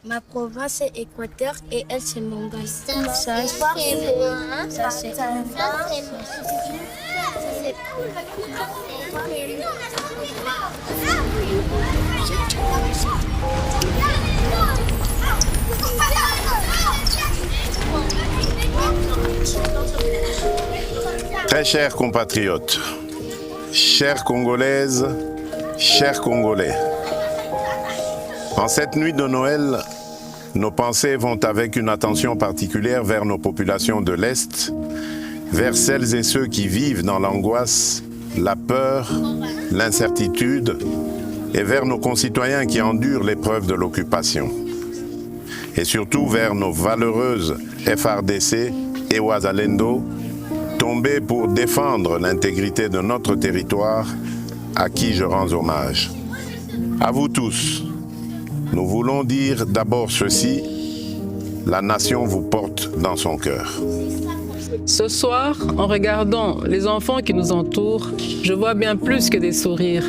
Ma province est Équateur et elle c'est Mongolie. Ça c'est moi. Ça c'est Très chers compatriotes, chères Congolaises, chers Congolais, en cette nuit de Noël, nos pensées vont avec une attention particulière vers nos populations de l'Est, vers celles et ceux qui vivent dans l'angoisse, la peur, l'incertitude, et vers nos concitoyens qui endurent l'épreuve de l'occupation. Et surtout vers nos valeureuses FRDC et Ouazalendo, tombés pour défendre l'intégrité de notre territoire, à qui je rends hommage. À vous tous, nous voulons dire d'abord ceci, la nation vous porte dans son cœur. Ce soir, en regardant les enfants qui nous entourent, je vois bien plus que des sourires.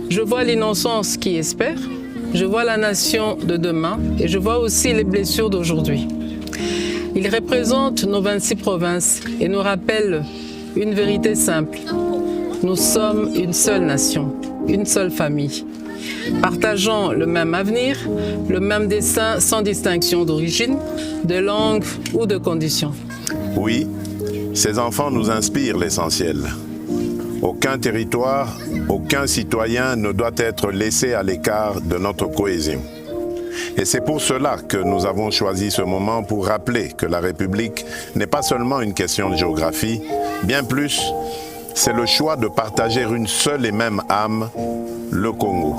Je vois l'innocence qui espère, je vois la nation de demain et je vois aussi les blessures d'aujourd'hui. Ils représentent nos 26 provinces et nous rappellent une vérité simple. Nous sommes une seule nation, une seule famille, partageant le même avenir, le même dessein sans distinction d'origine, de langue ou de condition. Oui, ces enfants nous inspirent l'essentiel. Aucun territoire, aucun citoyen ne doit être laissé à l'écart de notre cohésion. Et c'est pour cela que nous avons choisi ce moment pour rappeler que la République n'est pas seulement une question de géographie, bien plus, c'est le choix de partager une seule et même âme, le Congo.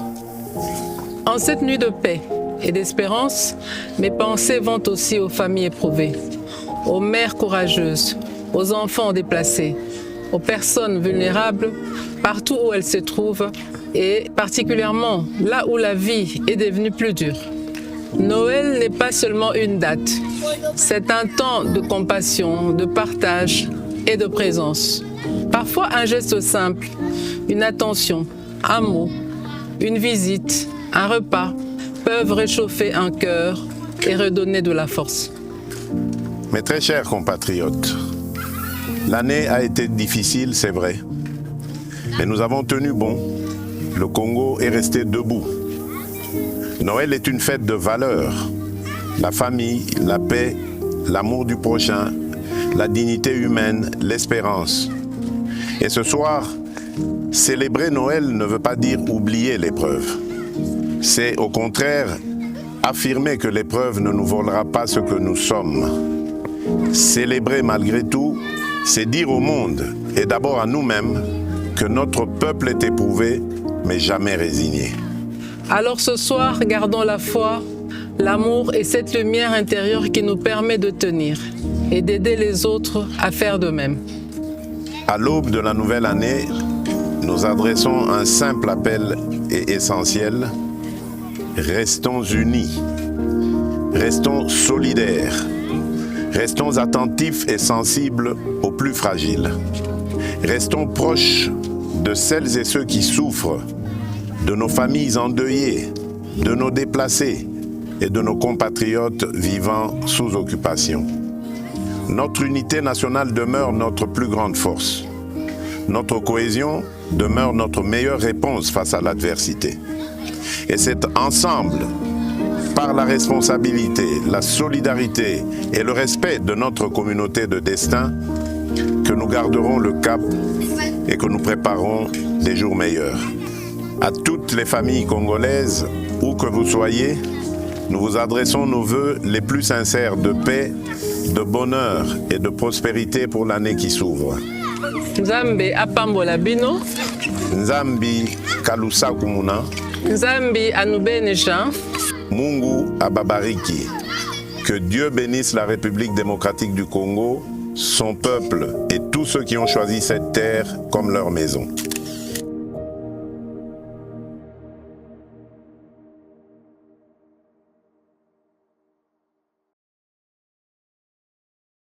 En cette nuit de paix et d'espérance, mes pensées vont aussi aux familles éprouvées, aux mères courageuses, aux enfants déplacés, aux personnes vulnérables, partout où elles se trouvent, et particulièrement là où la vie est devenue plus dure. Noël n'est pas seulement une date, c'est un temps de compassion, de partage et de présence. Parfois un geste simple, une attention, un mot, une visite, un repas peuvent réchauffer un cœur et redonner de la force. Mes très chers compatriotes, l'année a été difficile, c'est vrai, mais nous avons tenu bon. Le Congo est resté debout. Noël est une fête de valeurs. La famille, la paix, l'amour du prochain, la dignité humaine, l'espérance. Et ce soir, célébrer Noël ne veut pas dire oublier l'épreuve. C'est au contraire affirmer que l'épreuve ne nous volera pas ce que nous sommes. Célébrer malgré tout, c'est dire au monde, et d'abord à nous-mêmes, que notre peuple est éprouvé, mais jamais résigné. Alors ce soir, gardons la foi, l'amour et cette lumière intérieure qui nous permet de tenir et d'aider les autres à faire de même. À l'aube de la nouvelle année, nous adressons un simple appel et essentiel. Restons unis, restons solidaires, restons attentifs et sensibles aux plus fragiles. Restons proches de celles et ceux qui souffrent, de nos familles endeuillées, de nos déplacés et de nos compatriotes vivant sous occupation. Notre unité nationale demeure notre plus grande force. Notre cohésion demeure notre meilleure réponse face à l'adversité. Et c'est ensemble, par la responsabilité, la solidarité et le respect de notre communauté de destin, que nous garderons le cap et que nous préparerons des jours meilleurs. À toutes les familles congolaises, où que vous soyez, nous vous adressons nos vœux les plus sincères de paix, de bonheur et de prospérité pour l'année qui s'ouvre. Nzambe apambola bino, Nzambi kalusa kumuna, Nzambe anubenesha, Mungu ababariki. Que Dieu bénisse la République démocratique du Congo, son peuple et tous ceux qui ont choisi cette terre comme leur maison.